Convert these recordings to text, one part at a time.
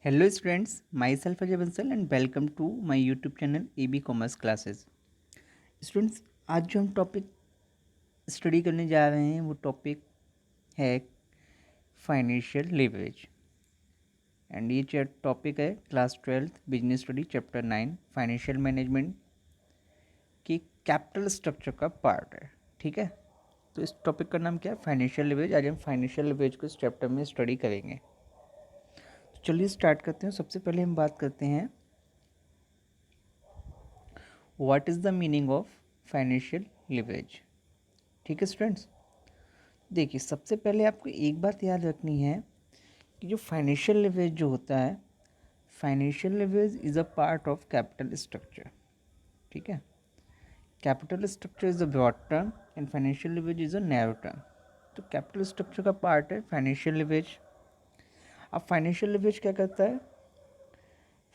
Hello students, myself Ajay Bansal and welcome to my YouTube channel AB Commerce Classes. Students, आज जो हम topic study करने जा रहे हैं वो टॉपिक है फाइनेंशियल लिवरेज एंड ये टॉपिक है class 12 business study chapter 9 financial management की कैपिटल स्ट्रक्चर का पार्ट है। ठीक है, तो इस टॉपिक का नाम क्या है? Financial leverage. आज हम फाइनेंशियल लिवरेज को इस चैप्टर में स्टडी करेंगे। तो चलिए स्टार्ट करते हैं। सबसे पहले हम बात करते हैं what is the meaning of financial leverage. ठीक है स्टूडेंट्स, देखिए सबसे पहले आपको एक बात याद रखनी है कि जो फाइनेंशियल लिवरेज जो होता है, financial leverage is a part of capital structure. ठीक है, capital structure is a broad term and financial leverage is a narrow term. तो कैपिटल स्ट्रक्चर का पार्ट है फाइनेंशियल लिवरेज। अब फाइनेंशियल लिवरेज क्या करता है?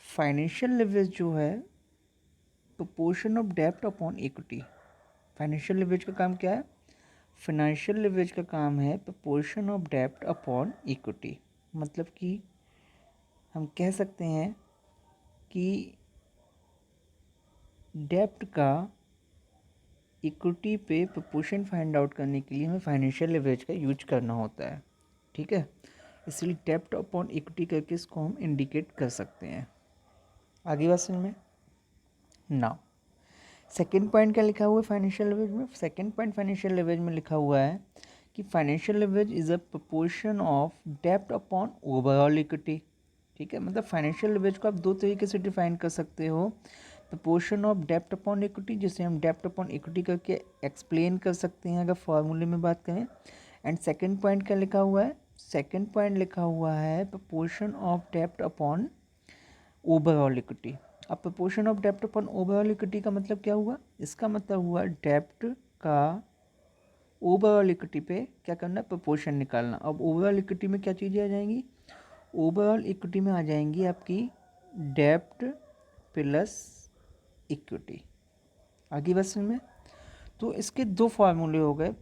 फाइनेंशियल लिवरेज जो है प्रोपोर्शन ऑफ डेब्ट अपॉन इक्विटी। फाइनेंशियल लिवरेज का काम क्या है? फाइनेंशियल लिवरेज का काम है प्रोपोर्शन ऑफ डेब्ट अपॉन इक्विटी। मतलब कि हम कह सकते हैं कि डेब्ट का इक्विटी पे प्रोपोर्शन फाइंड आउट करने के लिए हमें फाइनेंशियल लिवरेज का यूज करना होता है। ठीक है, इसलिए डेब्ट अपॉन इक्विटी करके इसको हम इंडिकेट कर सकते हैं। आगे बात समझ में ना। सेकेंड पॉइंट क्या लिखा हुआ है फाइनेंशियल लिवरेज में? सेकेंड पॉइंट फाइनेंशियल लिवरेज में लिखा हुआ है कि financial leverage is a proportion of डेब्ट अपॉन ओवरऑल इक्विटी। ठीक है, मतलब फाइनेंशियल लिवरेज को आप दो तरीके से डिफाइन कर सकते हो। प्रोपोर्शन ऑफ डेब्ट अपॉन इक्विटी, जिसे हम डेब्ट अपॉन इक्विटी करके एक्सप्लेन कर सकते हैं अगर फॉर्मूले में बात करें। एंड सेकेंड पॉइंट क्या लिखा हुआ है? सेकेंड पॉइंट लिखा हुआ है प्रोपोर्शन ऑफ डेब्ट अपॉन ओवरऑल इक्विटी। अब प्रोपोर्शन ऑफ डेब्ट अपॉन ओवरऑल इक्विटी का मतलब क्या हुआ? इसका मतलब हुआ डेब्ट का ओवरऑल इक्विटी पे क्या करना? प्रोपोर्शन निकालना। अब ओवरऑल इक्विटी में क्या चीज़ें आ जाएंगी? ओवरऑल इक्विटी में आ जाएंगी आपकी डेब्ट प्लस इक्विटी। आगे बस में तो इसके दो फार्मूले हो गए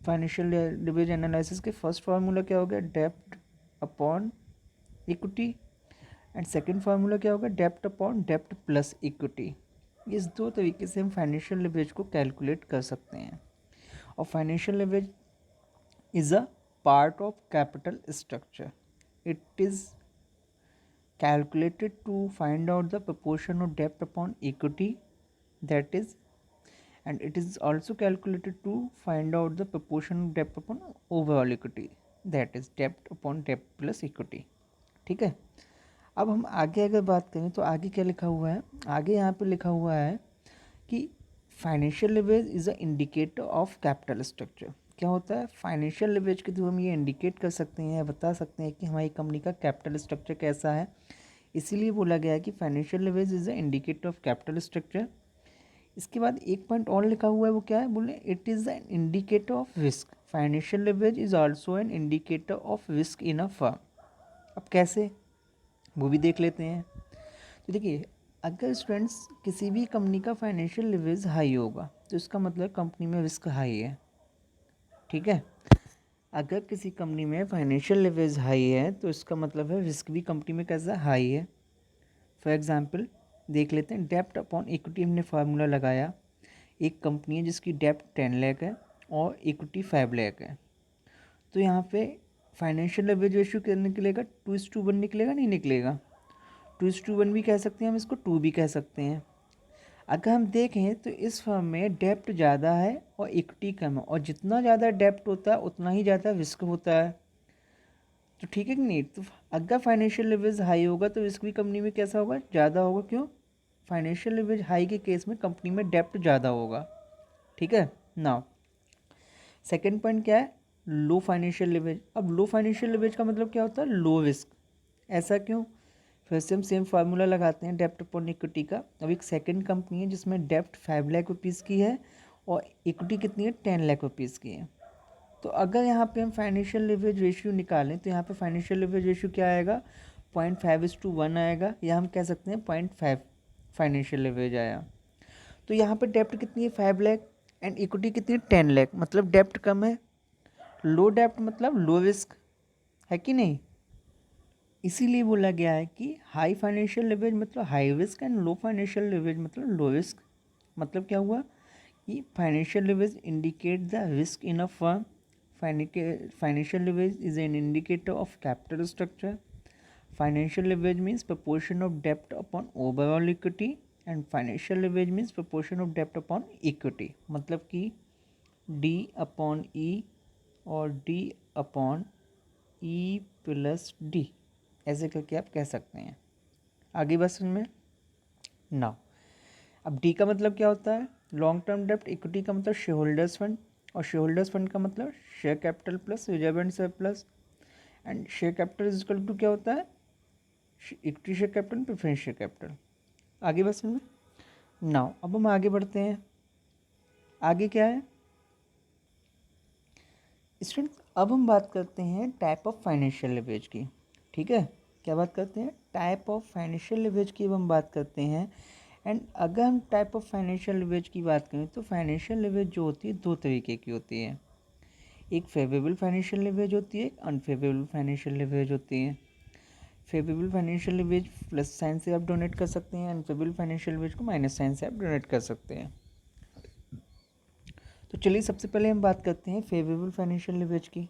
फाइनेंशियल लिवरेज एनालिसिस के। फर्स्ट फार्मूला क्या हो गया? डेब्ट upon equity. And second formula क्या होगा? डेब्ट अपॉन डेब्ट प्लस इक्विटी। इस दो तरीके से हम फाइनेंशियल लिवरेज को कैलकुलेट कर सकते हैं। और financial leverage is a part of capital structure. It is calculated to find out the proportion of debt upon equity, that is, and it is also calculated to find out the proportion of debt upon overall equity, that is debt upon debt plus equity। ठीक है, अब हम आगे अगर बात करें तो आगे क्या लिखा हुआ है? आगे यहाँ पे लिखा हुआ है कि financial leverage is a indicator of capital structure. क्या होता है? फाइनेंशियल लिवरेज के थ्रू हम ये इंडिकेट कर सकते हैं, बता सकते हैं कि हमारी कंपनी का कैपिटल स्ट्रक्चर कैसा है। इसीलिए बोला गया है कि financial leverage is a indicator of capital structure. इसके बाद एक पॉइंट और लिखा हुआ है, वो क्या है? बोले it is an indicator of risk. Financial leverage is also an indicator of risk in a firm. अब कैसे, वो भी देख लेते हैं। तो देखिए, अगर स्टूडेंट्स किसी भी कंपनी का फाइनेंशियल लिवरेज हाई होगा तो इसका मतलब कंपनी में रिस्क हाई है। ठीक है, अगर किसी कंपनी में फाइनेंशियल लिवरेज हाई है तो इसका मतलब है रिस्क भी कंपनी में कैसा हाई है। फॉर एग्जांपल देख लेते हैं, डेब्ट अपॉन इक्विटी हमने फार्मूला लगाया। एक कंपनी है जिसकी डेब्ट 10 लाख है और इक्विटी 5 लाख है, तो यहाँ पे फाइनेंशियल लिवरेज रेशियो क्या निकलेगा? 2:1 निकलेगा, नहीं निकलेगा? 2:1 भी कह सकते हैं हम इसको, 2 भी कह सकते हैं। अगर हम देखें तो इस फर्म में डेप्ट ज़्यादा है और इक्विटी कम है, और जितना ज़्यादा डेप्ट होता है उतना ही ज़्यादा रिस्क होता है। तो ठीक है कि नहीं? तो अगर फाइनेंशियल लिवरेज हाई होगा तो रिस्क भी कंपनी में कैसा होगा? ज़्यादा होगा। क्यों? फाइनेंशियल लिवरेज हाई के केस में कंपनी में डेप्ट ज़्यादा होगा। ठीक है ना। सेकेंड पॉइंट क्या है? लो फाइनेंशियल लिवरेज। अब लो फाइनेंशियल लिवरेज का मतलब क्या होता है? Low risk. ऐसा क्यों? फिर से हम सेम फार्मूला लगाते हैं डेप्ट अपॉन इक्विटी का। अब एक सेकंड कंपनी है जिसमें डेप्ट 5 लाख रुपीज़ की है और इक्विटी कितनी है? 10 लाख रुपीज़ की है। तो अगर यहाँ पे हम फाइनेंशियल लिवरेज रेशियो निकालें तो यहाँ पे फाइनेंशियल लिवरेज रेशियो क्या आएगा? 0.5:1 आएगा, या हम कह सकते हैं 0.5 फाइनेंशियल लिवरेज आया। तो यहाँ पे डेप्ट कितनी है? 5 लाख एंड इक्विटी कितनी है? 10 लाख। मतलब डेप्ट कम है। लो डेप्ट मतलब लो रिस्क, है कि नहीं? इसीलिए बोला गया है कि हाई फाइनेंशियल लिवरेज मतलब high risk and low financial leverage मतलब लो रिस्क। मतलब क्या हुआ कि financial leverage indicate the risk in a firm. Financial leverage is an indicator of capital structure. Financial leverage means proportion of debt upon overall equity and financial leverage means proportion of debt upon equity। मतलब कि D upon E और D upon E plus D ऐसे करके आप कह सकते हैं। आगे बस में नाउ अब डी का मतलब क्या होता है, लॉन्ग टर्म डेप्ट। इक्विटी का मतलब शेयर होल्डर्स फंड, और शेयर होल्डर्स फंड का मतलब share capital plus reserve and surplus. And share capital is equal to क्या होता है, equity share capital preference share capital. आगे बस में नाउ अब हम आगे बढ़ते हैं। आगे क्या है स्टूडेंट्स, अब हम बात करते हैं टाइप ऑफ फाइनेंशियल लिवरेज की। ठीक है, क्या बात करते हैं, टाइप ऑफ फाइनेंशियल लिवरेज की अब हम बात करते हैं। एंड अगर हम टाइप ऑफ फाइनेंशियल लिवरेज की बात करें तो फाइनेंशियल लिवरेज जो होती है दो तरीके की होती है। एक फेवरेबल फाइनेंशियल लिवरेज होती है, एक अनफेवरेबल फाइनेंशियल लिवरेज होती है। Favourable financial leverage plus sign से आप डोनेट कर सकते हैं, अनफेवरेबल फाइनेंशियल लिवरेज को माइनस साइन से आप डोनेट कर सकते हैं। तो चलिए सबसे पहले हम बात करते हैं फेवरेबल फाइनेंशियल लिवरेज की।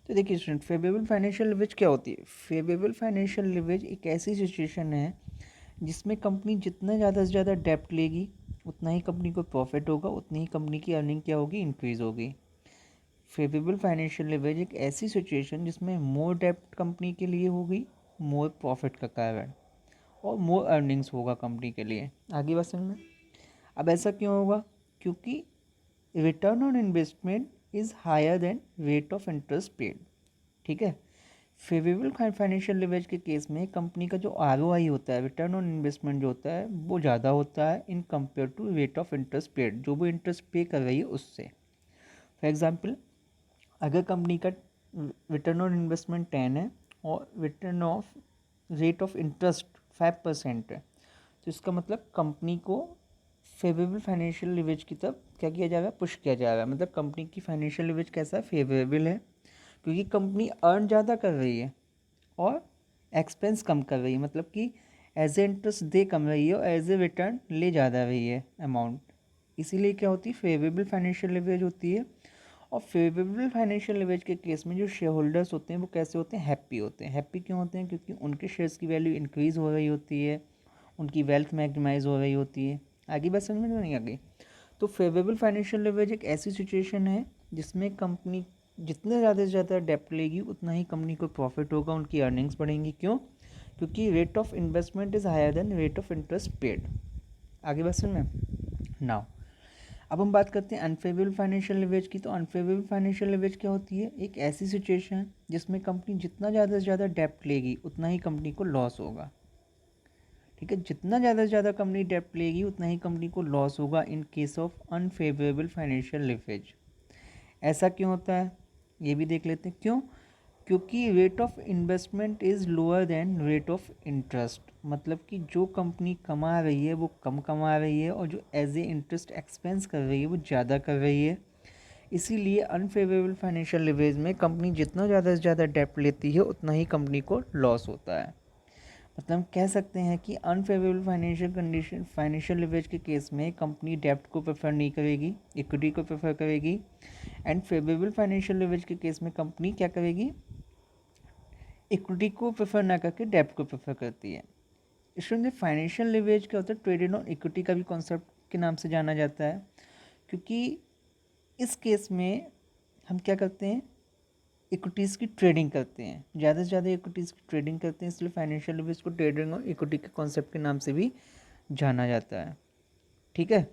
तो देखिए स्टूडेंट, फेवरेबल फाइनेंशियल लिवरेज क्या होती है। फेवरेबल फाइनेंशियल लिवरेज एक ऐसी सिचुएशन है जिसमें कंपनी जितना ज़्यादा से ज़्यादा डेप्ट लेगी उतना ही कंपनी को प्रॉफिट होगा, उतनी ही कंपनी की अर्निंग क्या होगी, इंक्रीज़ होगी। फेवरेबल फाइनेंशियल लिवरेज एक ऐसी सिचुएशन जिसमें मोर डेप्ट कंपनी के लिए होगी, मोर प्रॉफिट का कारण, और मोर अर्निंग्स होगा कंपनी के लिए। आगे बात समझ में। अब ऐसा क्यों होगा, क्योंकि return on investment is higher than rate of interest paid. ठीक है, फेवरेबल फाइनेंशियल लिवरेज के केस में कंपनी का जो ROI होता है, रिटर्न ऑन इन्वेस्टमेंट जो होता है, वो ज़्यादा होता है in compare to rate of interest paid, जो वो इंटरेस्ट पे कर रही है उससे। फॉर एग्जांपल, अगर कंपनी का रिटर्न ऑन इन्वेस्टमेंट 10 है और return of rate of interest 5% है, तो इसका मतलब कंपनी को फेवरेबल फाइनेंशियल लिवरेज की तरफ क्या किया जाएगा, पुश किया जाएगा। मतलब कंपनी की फाइनेंशियल लिवरेज कैसा है, फेवरेबल है, क्योंकि कंपनी अर्न ज़्यादा कर रही है और एक्सपेंस कम कर रही है। मतलब कि एज ए इंटरेस्ट दे कम रही है और एज ए रिटर्न ले ज़्यादा रही है अमाउंट। इसीलिए क्या होती है, फेवरेबल फाइनेंशियल लिवरेज होती है। और फेवरेबल फाइनेंशियल लिवरेज के केस में जो शेयर होल्डर्स होते हैं वो कैसे होते हैं, हैप्पी होते हैं। हैप्पी क्यों होते हैं, क्योंकि उनके शेयर्स की वैल्यू इंक्रीज़ हो रही होती है, उनकी वेल्थ मैक्सिमाइज हो रही होती है। आगे बात समझ में नहीं आ गई। तो फेवरेबल फाइनेंशियल लिवरेज एक ऐसी सिचुएशन है जिसमें कंपनी जितने ज़्यादा से ज़्यादा डेप्ट लेगी उतना ही कंपनी को प्रॉफिट होगा, उनकी अर्निंग्स बढ़ेंगी। क्यों, क्योंकि rate of investment is higher than rate of interest paid. आगे बात सुन में नाउ अब हम बात करते हैं अनफेवरेबल फाइनेंशियल लिवरेज की। तो अनफेवरेबल फाइनेंशियल लिवरेज क्या होती है, एक ऐसी सिचुएशन जिसमें कंपनी जितना ज़्यादा से ज़्यादा डेप्ट लेगी उतना ही कंपनी को लॉस होगा। ठीक है, जितना ज़्यादा से ज़्यादा कंपनी डेप्ट लेगी उतना ही कंपनी को लॉस होगा इन case of unfavourable financial leverage. ऐसा क्यों होता है, ये भी देख लेते हैं क्यों। क्योंकि rate of investment is lower than rate of interest. मतलब कि जो कंपनी कमा रही है वो कम कमा रही है और जो एज ए इंटरेस्ट एक्सपेंस कर रही है वो ज़्यादा कर रही है। इसीलिए अनफेवरेबल फाइनेंशियल लिवरेज में कंपनी जितना ज़्यादा से ज़्यादा डेप्ट लेती है उतना ही कंपनी को लॉस होता है। मतलब हम कह सकते हैं कि अनफेवरेबल फाइनेंशियल लिवरेज के केस में कंपनी डेप्ट को प्रेफर नहीं करेगी, इक्विटी को प्रेफर करेगी। एंड फेवरेबल फाइनेंशियल लिवरेज के केस में कंपनी क्या करेगी, इक्विटी को प्रेफर ना करके डेप्ट को प्रेफर करती है। स्टूडेंट, फाइनेंशियल लिवरेज क्या होता है, ट्रेडेड ऑन इक्विटी का भी कॉन्सेप्ट के नाम से जाना जाता है। क्योंकि इस केस में हम क्या करते हैं, इक्विटीज़ की ट्रेडिंग करते हैं, ज़्यादा से ज़्यादा इक्विटीज़ की ट्रेडिंग करते हैं। इसलिए फाइनेंशियल लिवरेज को ट्रेडिंग और इक्विटी के कॉन्सेप्ट के नाम से भी जाना जाता है। ठीक है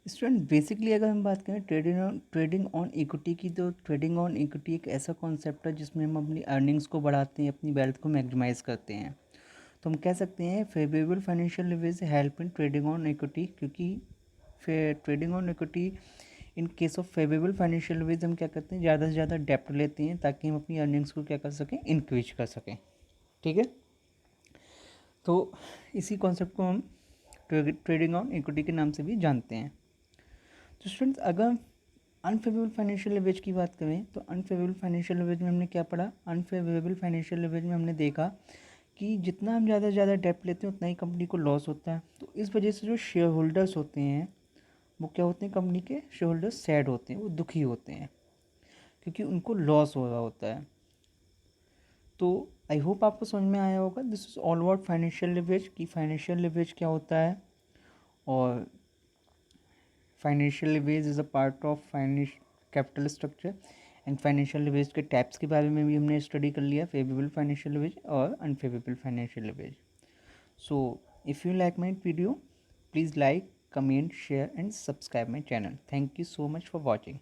स्टूडेंट, बेसिकली अगर हम बात करें ट्रेडिंग ऑन इक्विटी की, तो ट्रेडिंग ऑन इक्विटी एक ऐसा कॉन्सेप्ट है जिसमें हम अपनी अर्निंग्स को बढ़ाते हैं, अपनी वेल्थ को मैक्सिमाइज करते हैं। तो हम कह सकते हैं favourable financial leverage help in trading on equity. क्योंकि trading on equity in case of favourable financial leverage हम क्या करते हैं, ज़्यादा से ज़्यादा डेप्ट लेते हैं ताकि हम अपनी अर्निंग्स को क्या कर सकें, इंक्रीज कर सकें। ठीक है, तो इसी कॉन्सेप्ट को हम ट्रेडिंग ऑन इक्विटी के नाम से भी जानते हैं। तो स्टूडेंट्स, अगर अनफेवरेबल फाइनेंशियल लिवरेज की बात करें तो अनफेवरेबल फाइनेंशियल लिवरेज में हमने क्या पढ़ा, अनफेवरेबल फाइनेंशियल लिवरेज में हमने देखा कि जितना हम ज़्यादा से ज़्यादा डेप्ट लेते हैं उतना ही कंपनी को लॉस होता है। तो इस वजह से जो शेयर होल्डर्स होते हैं वो क्या होते हैं, कंपनी के शेयर होल्डर्स सैड होते हैं, वो दुखी होते हैं क्योंकि उनको लॉस हो रहा होता है। तो आई होप आपको समझ में आया होगा। This is all about financial leverage कि फाइनेंशियल लिवरेज क्या होता है, और financial leverage is a part of finance capital structure and financial leverage के टाइप्स के बारे में भी हमने स्टडी कर लिया, फेवरेबल फाइनेंशियल लिवरेज और unfavourable financial leverage. So if you like my video, please like, comment, share and subscribe my channel. Thank you so much for watching.